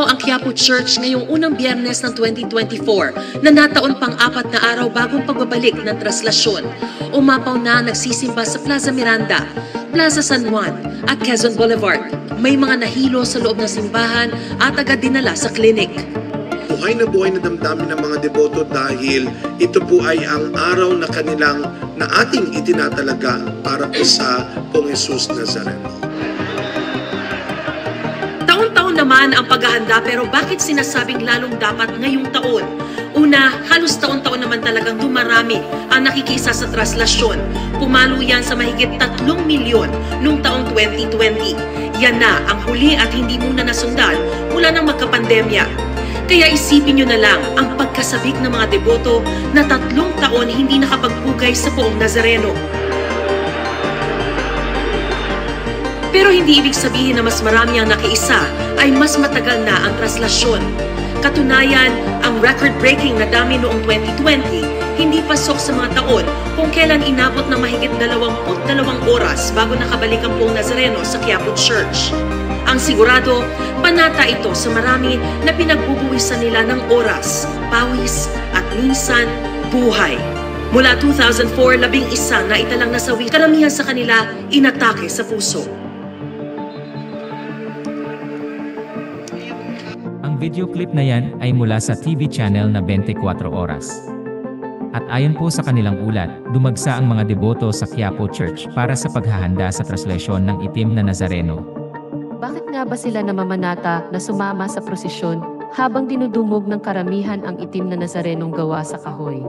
Dumalaw ang Quiapo Church ngayong unang Biyernes ng 2024 na nataon pang 4 na araw bagong pagbabalik ng traslasyon. Umapaw na nagsisimba sa Plaza Miranda, Plaza San Juan at Quezon Boulevard. May mga nahilo sa loob ng simbahan at agad dinala sa klinik. Buhay na damdamin ng mga deboto dahil ito po ay ang araw na ating itinatalaga para po sa Pong Jesus Nazareno. Taon-taon naman ang paghahanda pero bakit sinasabing lalong dapat ngayong taon? Una, halos taon-taon naman talagang dumarami ang nakikisa sa traslasyon. Pumalo yan sa mahigit 3 milyon noong taong 2020. Yan na ang huli at hindi muna nasundan mula nang magkapandemya. Kaya isipin nyo na lang ang pagkasabik ng mga deboto na 3 taon hindi nakapagpugay sa Poong Nazareno. Pero hindi ibig sabihin na mas marami ang nakiisa ay mas matagal na ang traslasyon. Katunayan, ang record-breaking na dami noong 2020 hindi pasok sa mga taon kung kailan inabot ng mahigit 22 oras bago nakabalik ang Poong Nazareno sa Quiapo Church. Ang sigurado, panata ito sa marami na pinagbubuwisan nila ng oras, pawis at minsan buhay. Mula 2004, 11 na italang nasawi, karamihan sa kanila inatake sa puso. Ang video clip na yan ay mula sa TV channel na 24 Oras. At ayon po sa kanilang ulat, dumagsa ang mga deboto sa Quiapo Church para sa paghahanda sa traslasyon ng itim na Nazareno. Bakit nga ba sila namamanata na sumama sa prosesyon habang dinudumog ng karamihan ang itim na Nazarenong gawa sa kahoy?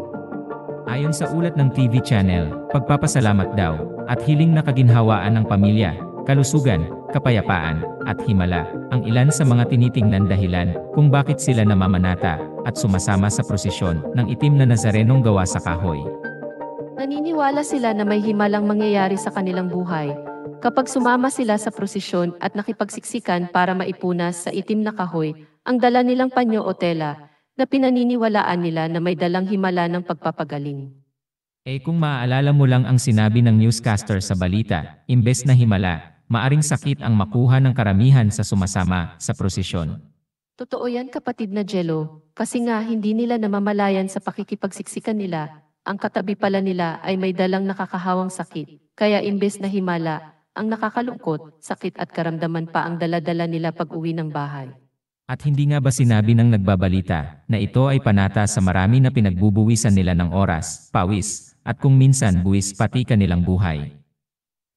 Ayon sa ulat ng TV channel, pagpapasalamat daw at hiling na kaginhawaan ng pamilya, kalusugan, kapayapaan, at himala, ang ilan sa mga tinitingnan dahilan kung bakit sila namamanata at sumasama sa prosesyon ng itim na Nazarenong gawa sa kahoy. Naniniwala sila na may himalang mangyayari sa kanilang buhay kapag sumama sila sa prosesyon at nakipagsiksikan para maipunas sa itim na kahoy ang dala nilang panyo o tela na pinaniniwalaan nila na may dalang himala ng pagpapagaling. Kung maaalala mo lang ang sinabi ng newscaster sa balita, imbes na himala, maaring sakit ang makuha ng karamihan sa sumasama sa prosesyon. Totoo yan kapatid na Jello, kasi nga hindi nila namamalayan sa pakikipagsiksikan nila, ang katabi pala nila ay may dalang nakakahawang sakit, kaya imbes na himala, ang nakakalungkot, sakit at karamdaman pa ang dala-dala nila pag-uwi ng bahay. At hindi nga ba sinabi ng nagbabalita na ito ay panata sa marami na pinagbubuwisan nila ng oras, pawis, at kung minsan buwis pati kanilang buhay.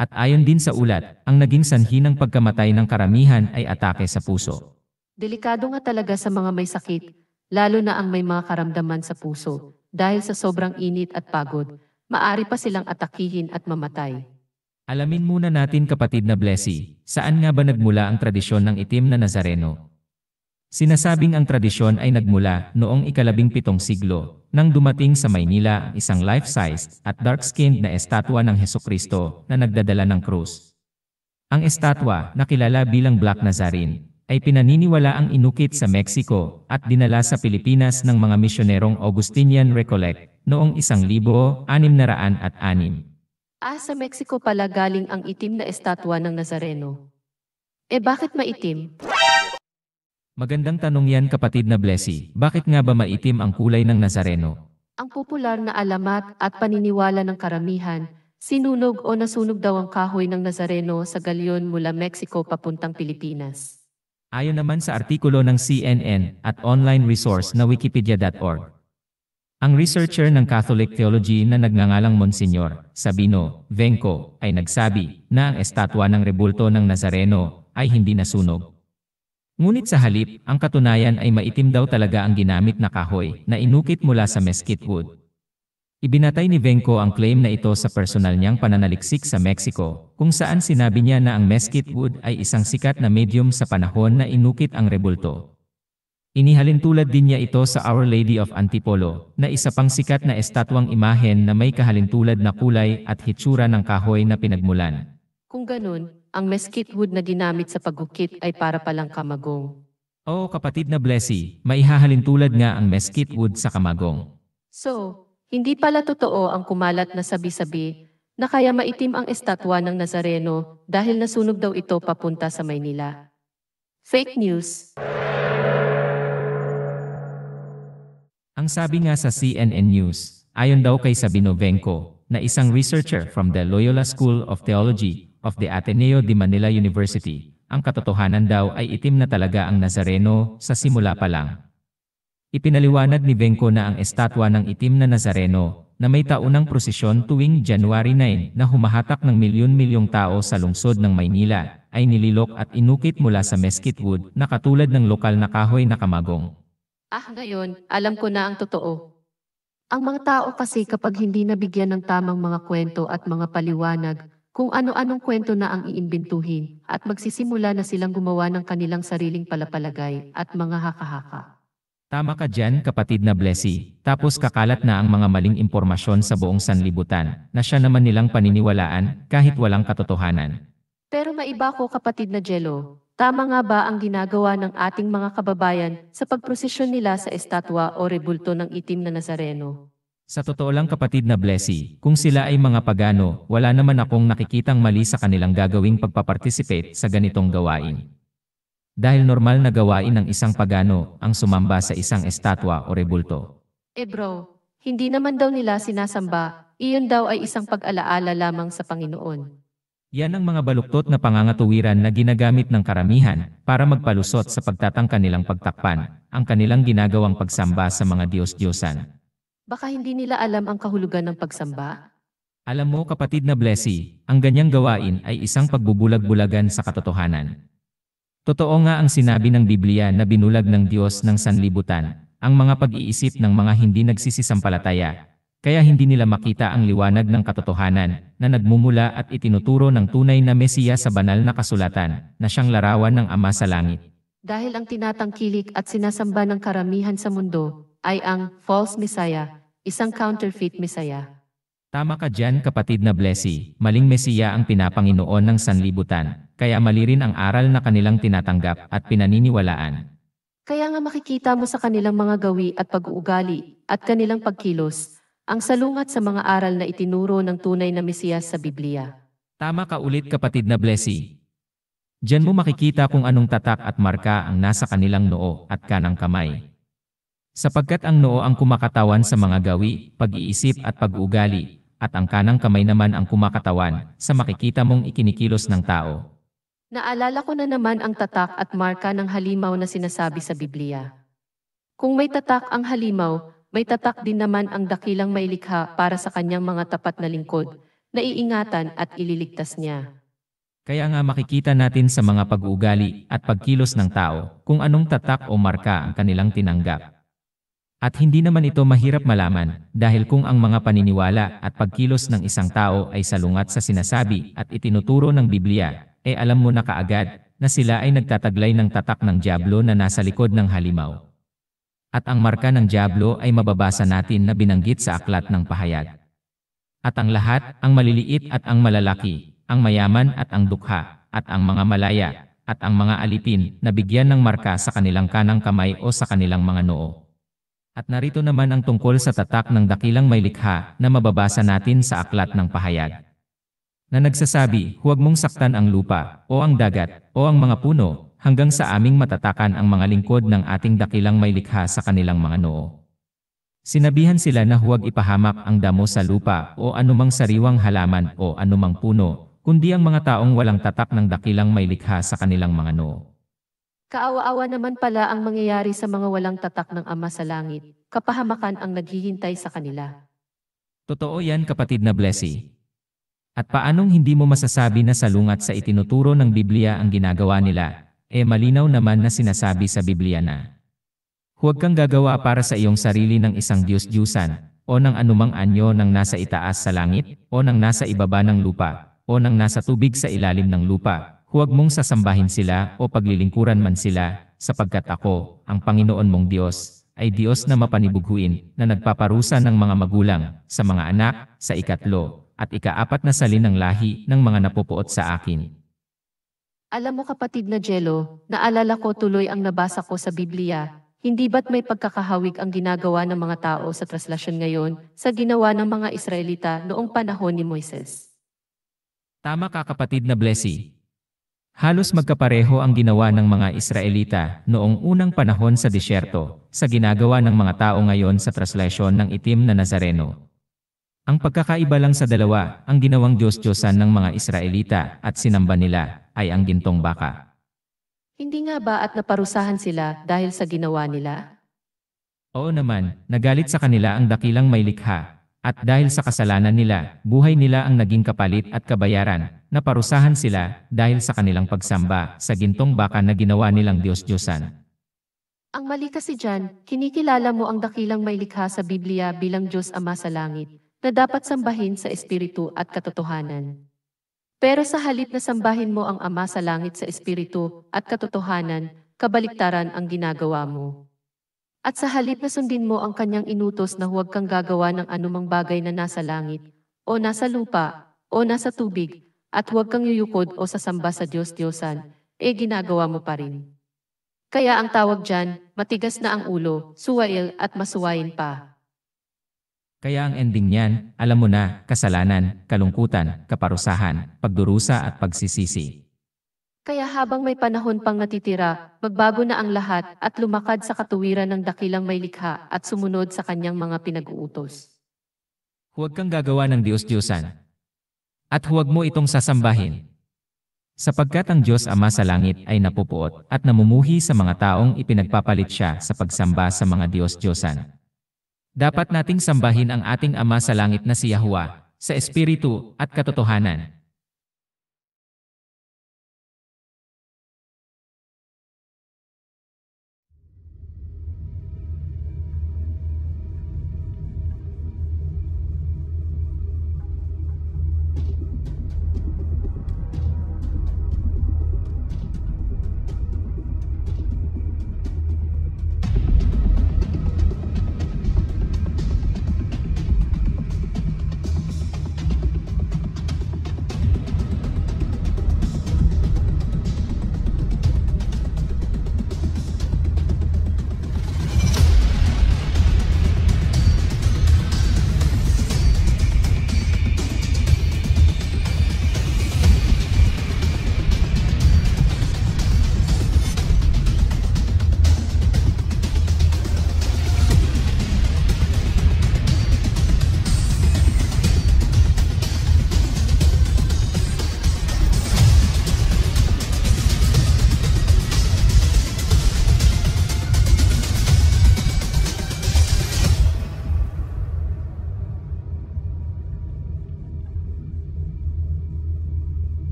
At ayon din sa ulat, ang naging sanhi ng pagkamatay ng karamihan ay atake sa puso. Delikado nga talaga sa mga may sakit, lalo na ang may mga karamdaman sa puso, dahil sa sobrang init at pagod, maari pa silang atakihin at mamatay. Alamin muna natin kapatid na Blessy, saan nga ba nagmula ang tradisyon ng itim na Nazareno? Sinasabing ang tradisyon ay nagmula noong ika-17 siglo, nang dumating sa Maynila ang isang life-size at dark-skinned na estatwa ng Hesukristo na nagdadala ng krus. Ang estatwa, na kilala bilang Black Nazarene, ay pinaniniwala ang inukit sa Mexico at dinala sa Pilipinas ng mga misyonerong Augustinian Recollect noong 1606. Sa Mexico pala galing ang itim na estatwa ng Nazareno. Bakit maitim? Magandang tanong yan kapatid na Blessy, bakit nga ba maitim ang kulay ng Nazareno? Ang popular na alamat at paniniwala ng karamihan, sinunog o nasunog daw ang kahoy ng Nazareno sa galyon mula Mexico papuntang Pilipinas. Ayon naman sa artikulo ng CNN at online resource na wikipedia.org. Ang researcher ng Catholic Theology na nagngangalang Monsignor Sabino Venco ay nagsabi na ang estatwa ng rebulto ng Nazareno ay hindi nasunog. Ngunit sa halip, ang katunayan ay maitim daw talaga ang ginamit na kahoy na inukit mula sa mesquite wood. Ibinatay ni Venco ang claim na ito sa personal niyang pananaliksik sa Mexico, kung saan sinabi niya na ang mesquite wood ay isang sikat na medium sa panahon na inukit ang rebulto. Inihalintulad din niya ito sa Our Lady of Antipolo, na isa pang sikat na estatwang imahen na may kahalintulad na kulay at hitsura ng kahoy na pinagmulan. Kung ganun, ang mesquite wood na ginamit sa pagukit ay para palang kamagong. Oo kapatid na Blessy, maihahalintulad nga ang mesquite wood sa kamagong. So, hindi pala totoo ang kumalat na sabi-sabi na kaya maitim ang estatwa ng Nazareno dahil nasunog daw ito papunta sa Maynila. Fake news. Ang sabi nga sa CNN News, ayon daw kay Sabino Venco, na isang researcher from the Loyola School of Theology of the Ateneo de Manila University, ang katotohanan daw ay itim na talaga ang Nazareno sa simula pa lang. Ipinaliwanag ni Venco na ang estatwa ng itim na Nazareno na may taunang prosesyon tuwing January 9 na humahatak ng milyon-milyong tao sa lungsod ng Maynila ay nililok at inukit mula sa mesquite wood na katulad ng lokal na kahoy na kamagong. Ngayon, alam ko na ang totoo. Ang mga tao kasi kapag hindi nabigyan ng tamang mga kwento at mga paliwanag, kung ano-anong kwento na ang iimbintuhin, at magsisimula na silang gumawa ng kanilang sariling palapalagay at mga haka-haka. Tama ka dyan, kapatid na Blessy, tapos kakalat na ang mga maling impormasyon sa buong sanlibutan na siya naman nilang paniniwalaan kahit walang katotohanan. Pero maiba ko, kapatid na Jello. Tama nga ba ang ginagawa ng ating mga kababayan sa pagprosesyon nila sa estatwa o rebulto ng itim na Nazareno? Sa totoo lang, kapatid na Blessy, kung sila ay mga pagano, wala naman akong nakikitang mali sa kanilang gagawing pagpaparticipate sa ganitong gawain. Dahil normal na gawain ng isang pagano ang sumamba sa isang estatwa o rebulto. Bro, hindi naman daw nila sinasamba, iyon daw ay isang pag-alaala lamang sa Panginoon. Yan ang mga baluktot na pangangatuwiran na ginagamit ng karamihan para magpalusot sa pagtatangka nilang pagtakpan ang kanilang ginagawang pagsamba sa mga Diyos-Diyosan. Baka hindi nila alam ang kahulugan ng pagsamba? Alam mo, kapatid na Blessy, ang ganyang gawain ay isang pagbubulag-bulagan sa katotohanan. Totoo nga ang sinabi ng Biblia na binulag ng Diyos ng sanlibutan ang mga pag-iisip ng mga hindi nagsisisampalataya, kaya hindi nila makita ang liwanag ng katotohanan na nagmumula at itinuturo ng tunay na Mesiya sa banal na kasulatan na siyang larawan ng Ama sa langit. Dahil ang tinatangkilik at sinasamba ng karamihan sa mundo ay ang false Messiah, isang counterfeit Messiah. Tama ka dyan, kapatid na Blessy, maling Mesiya ang pinapanginoon ng sanlibutan, kaya mali rin ang aral na kanilang tinatanggap at pinaniniwalaan. Kaya nga makikita mo sa kanilang mga gawi at pag-uugali at kanilang pagkilos, ang salungat sa mga aral na itinuro ng tunay na Mesiyas sa Biblia. Tama ka ulit, kapatid na Blessy. Diyan mo makikita kung anong tatak at marka ang nasa kanilang noo at kanang kamay. Sapagkat ang noo ang kumakatawan sa mga gawi, pag-iisip at pag-uugali, at ang kanang kamay naman ang kumakatawan sa makikita mong ikinikilos ng tao. Naalala ko na naman ang tatak at marka ng halimaw na sinasabi sa Biblia. Kung may tatak ang halimaw, may tatak din naman ang dakilang mailikha para sa kanyang mga tapat na lingkod, na iingatan at ililigtas niya. Kaya nga makikita natin sa mga pag-uugali at pagkilos ng tao kung anong tatak o marka ang kanilang tinanggap. At hindi naman ito mahirap malaman dahil kung ang mga paniniwala at pagkilos ng isang tao ay salungat sa sinasabi at itinuturo ng Biblia, alam mo na kaagad na sila ay nagtataglay ng tatak ng dyablo na nasa likod ng halimaw. At ang marka ng dyablo ay mababasa natin na binanggit sa aklat ng pahayag. At ang lahat, ang maliliit at ang malalaki, ang mayaman at ang dukha, at ang mga malaya, at ang mga alipin na bigyan ng marka sa kanilang kanang kamay o sa kanilang mga noo. At narito naman ang tungkol sa tatak ng dakilang may likha na mababasa natin sa aklat ng pahayag. Na nagsasabi, huwag mong saktan ang lupa, o ang dagat, o ang mga puno, hanggang sa aming matatakan ang mga lingkod ng ating dakilang may likha sa kanilang mga noo. Sinabihan sila na huwag ipahamak ang damo sa lupa o anumang sariwang halaman o anumang puno, kundi ang mga taong walang tatak ng dakilang may likha sa kanilang mga noo. Kaawa-awa naman pala ang mangyayari sa mga walang tatak ng Ama sa langit, kapahamakan ang naghihintay sa kanila. Totoo yan, kapatid na Blessy. At paanong hindi mo masasabi na salungat sa itinuturo ng Biblia ang ginagawa nila, malinaw naman na sinasabi sa Biblia na huwag kang gagawa para sa iyong sarili ng isang Diyos-Diyusan, o ng anumang anyo ng nasa itaas sa langit, o ng nasa ibaba ng lupa, o ng nasa tubig sa ilalim ng lupa. Huwag mong sasambahin sila o paglilingkuran man sila, sapagkat ako, ang Panginoon mong Diyos, ay Diyos na mapanibughuin, na nagpaparusa ng mga magulang, sa mga anak, sa ikatlo, at ikaapat na salin ng lahi ng mga napupuot sa akin. Alam mo, kapatid na Jello, naalala ko tuloy ang nabasa ko sa Biblia. Hindi ba't may pagkakahawig ang ginagawa ng mga tao sa translasyon ngayon sa ginawa ng mga Israelita noong panahon ni Moises? Tama ka, kapatid na Blessy. Halos magkapareho ang ginawa ng mga Israelita noong unang panahon sa disyerto, sa ginagawa ng mga tao ngayon sa translasyon ng itim na Nazareno. Ang pagkakaiba lang sa dalawa, ang ginawang Diyos-Diyosan ng mga Israelita at sinamba nila ay ang gintong baka. Hindi nga ba at naparusahan sila dahil sa ginawa nila? Oo naman, nagalit sa kanila ang dakilang may likha, at dahil sa kasalanan nila, buhay nila ang naging kapalit at kabayaran, naparusahan sila dahil sa kanilang pagsamba sa gintong baka na ginawa nilang Diyos-Diyosan. Ang mali kasi dyan, kinikilala mo ang dakilang may likha sa Biblia bilang Diyos Ama sa langit, na dapat sambahin sa espiritu at katotohanan. Pero sa halip na sambahin mo ang Ama sa langit sa espiritu at katotohanan, kabaliktaran ang ginagawa mo. At sa halip na sundin mo ang kanyang inutos na huwag kang gagawa ng anumang bagay na nasa langit, o nasa lupa, o nasa tubig, at huwag kang yuyukod o sasamba sa Diyos-Diyosan, ginagawa mo pa rin. Kaya ang tawag dyan, matigas na ang ulo, suwail at masuwain pa. Kaya ang ending niyan, alam mo na, kasalanan, kalungkutan, kaparusahan, pagdurusa at pagsisisi. Kaya habang may panahon pang natitira, magbago na ang lahat at lumakad sa katuwiran ng dakilang may likha at sumunod sa kanyang mga pinag-uutos. Huwag kang gagawa ng Diyos-Diyosan. At huwag mo itong sasambahin. Sapagkat ang Diyos Ama sa langit ay napupuot at namumuhi sa mga taong ipinagpapalit siya sa pagsamba sa mga Diyos-Diyosan. Dapat nating sambahin ang ating Ama sa langit na si Yahuwah, sa espiritu at katotohanan.